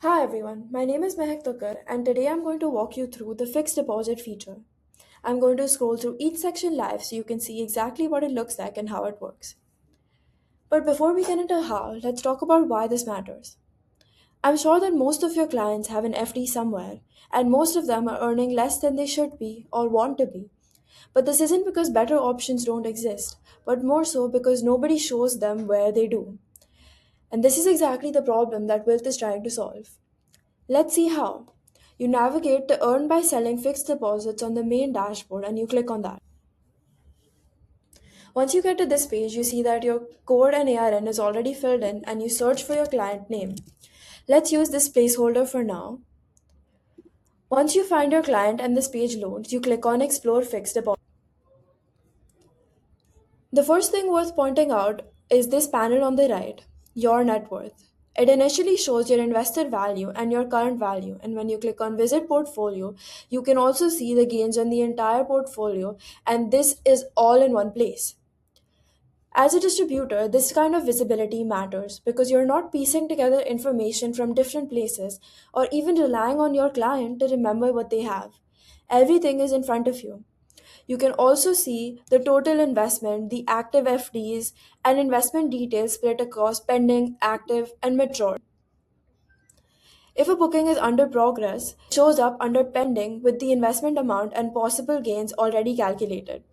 Hi everyone, my name is Mehak Tukkar and today I'm going to walk you through the fixed deposit feature. I'm going to scroll through each section live so you can see exactly what it looks like and how it works. But before we get into how, let's talk about why this matters. I'm sure that most of your clients have an FD somewhere, and most of them are earning less than they should be or want to be. But this isn't because better options don't exist, but more so because nobody shows them where they do. And this is exactly the problem that Wealth is trying to solve. Let's see how. You navigate to earn by selling fixed deposits on the main dashboard and you click on that. Once you get to this page, you see that your code and ARN is already filled in and you search for your client name. Let's use this placeholder for now. Once you find your client and this page loads, you click on Explore Fixed Deposit. The first thing worth pointing out is this panel on the right, Your Net Worth. It initially shows your invested value and your current value, and when you click on Visit Portfolio, you can also see the gains on the entire portfolio, and this is all in one place. As a distributor, this kind of visibility matters because you're not piecing together information from different places or even relying on your client to remember what they have. Everything is in front of you. You can also see the total investment, the active FDs, and investment details split across pending, active, and mature. If a booking is under progress, it shows up under pending with the investment amount and possible gains already calculated.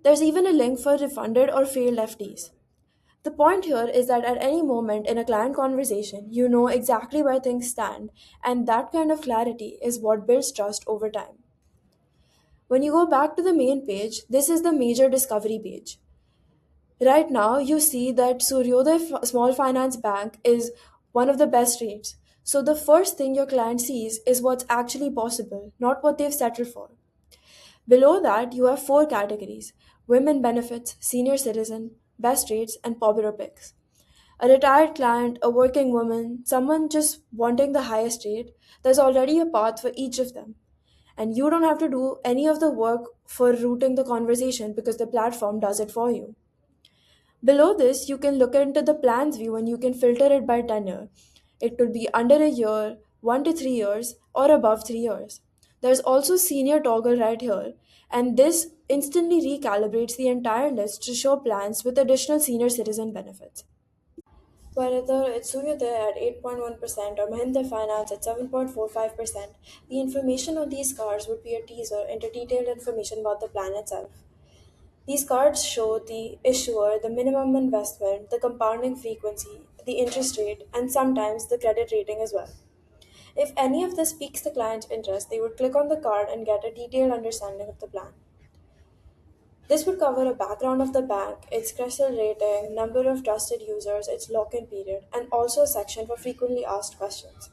There's even a link for refunded or failed FDs. The point here is that at any moment in a client conversation, you know exactly where things stand, and that kind of clarity is what builds trust over time. When you go back to the main page, this is the major discovery page. Right now, you see that Small Finance Bank is one of the best rates. So the first thing your client sees is what's actually possible, not what they've settled for. Below that, you have four categories: women benefits, senior citizen, best rates, and popular picks. A retired client, a working woman, someone just wanting the highest rate, there's already a path for each of them. And you don't have to do any of the work for routing the conversation because the platform does it for you. Below this, you can look into the plans view and you can filter it by tenure. It could be under a year, 1 to 3 years, or above 3 years. There's also senior toggle right here, and this instantly recalibrates the entire list to show plans with additional senior citizen benefits. Whether it's Suryodaya at 8.1% or Mahindra Finance at 7.45%, the information on these cards would be a teaser into detailed information about the plan itself. These cards show the issuer, the minimum investment, the compounding frequency, the interest rate, and sometimes the credit rating as well. If any of this piques the client's interest, they would click on the card and get a detailed understanding of the plan. This would cover a background of the bank, its CRISIL rating, number of trusted users, its lock-in period, and also a section for frequently asked questions.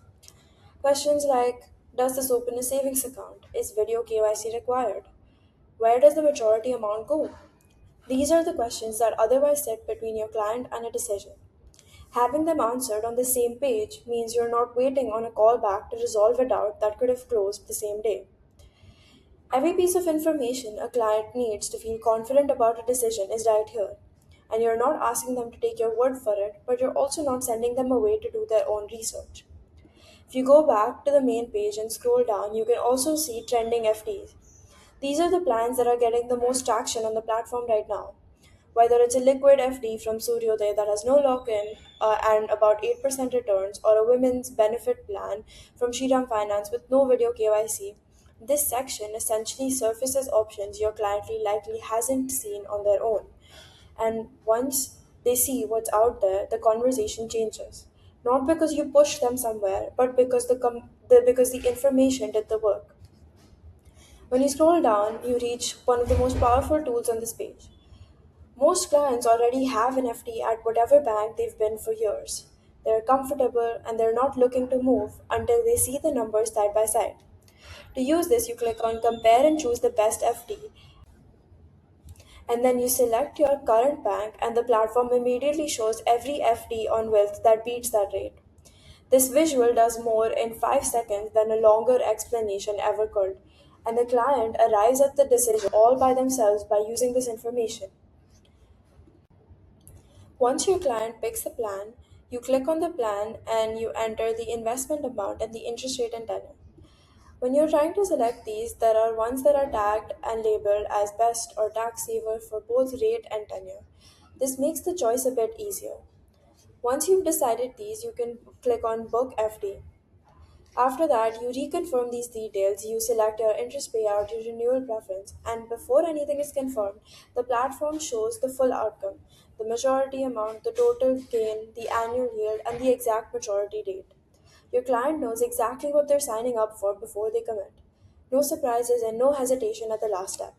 Questions like, does this open a savings account? Is video KYC required? Where does the majority amount go? These are the questions that otherwise sit between your client and a decision. Having them answered on the same page means you're not waiting on a call back to resolve a doubt that could have closed the same day. Every piece of information a client needs to feel confident about a decision is right here. And you're not asking them to take your word for it, but you're also not sending them away to do their own research. If you go back to the main page and scroll down, you can also see trending FDs. These are the plans that are getting the most traction on the platform right now. Whether it's a liquid FD from Suryoday that has no lock in and about 8% returns, or a women's benefit plan from Shriram Finance with no video KYC, this section essentially surfaces options your client likely hasn't seen on their own. And once they see what's out there, the conversation changes. Not because you pushed them somewhere, but because because the information did the work. When you scroll down, you reach one of the most powerful tools on this page. Most clients already have an FD at whatever bank they've been for years. They're comfortable and they're not looking to move until they see the numbers side by side. To use this, you click on Compare and choose the best FD, and then you select your current bank, and the platform immediately shows every FD on Wealth that beats that rate. This visual does more in 5 seconds than a longer explanation ever could, and the client arrives at the decision all by themselves by using this information. Once your client picks the plan, You click on the plan and you enter the investment amount and the interest rate and tenure. When you're trying to select these, there are ones that are tagged and labeled as best or tax saver for both rate and tenure. This makes the choice a bit easier. Once you've decided these, you can click on Book FD. After that, you reconfirm these details, you select your interest payout, your renewal preference, and before anything is confirmed, the platform shows the full outcome, the majority amount, the total gain, the annual yield, and the exact maturity date. Your client knows exactly what they're signing up for before they commit. No surprises and no hesitation at the last step.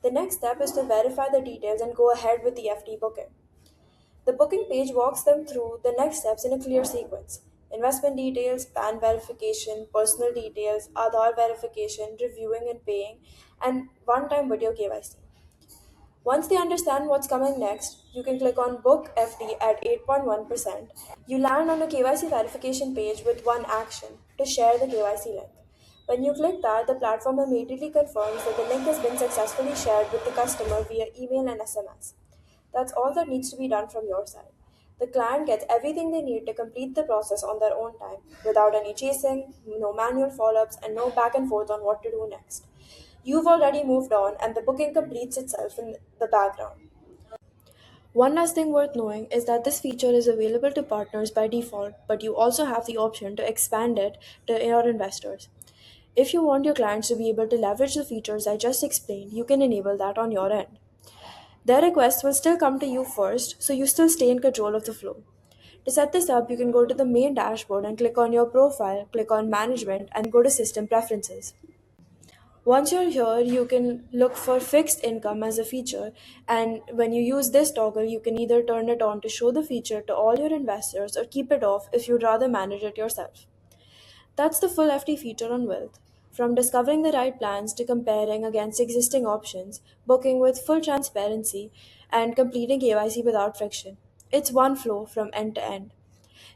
The next step is to verify the details and go ahead with the FD booking. The booking page walks them through the next steps in a clear sequence: investment details, PAN verification, personal details, Aadhaar verification, reviewing and paying, and one time video KYC. Once they understand what's coming next, you can click on Book FD at 8.1%. You land on a KYC verification page with one action to share the KYC link. When you click that, the platform immediately confirms that the link has been successfully shared with the customer via email and SMS. That's all that needs to be done from your side. The client gets everything they need to complete the process on their own time, without any chasing, no manual follow ups, and no back and forth on what to do next. You've already moved on, and the booking completes itself in the background. One last thing worth knowing is that this feature is available to partners by default, but you also have the option to expand it to your investors. If you want your clients to be able to leverage the features I just explained, you can enable that on your end. Their requests will still come to you first, so you still stay in control of the flow. To set this up, you can go to the main dashboard and click on your profile, click on management, and go to system preferences. Once you're here, you can look for fixed income as a feature, and when you use this toggle, you can either turn it on to show the feature to all your investors or keep it off if you'd rather manage it yourself. That's the full FT feature on Wealth. From discovering the right plans to comparing against existing options, booking with full transparency, and completing KYC without friction. It's one flow from end to end.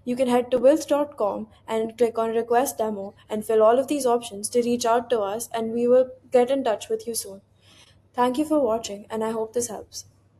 You can head to wills.com and click on Request Demo and fill all of these options to reach out to us, and we will get in touch with you soon. Thank you for watching, and I hope this helps.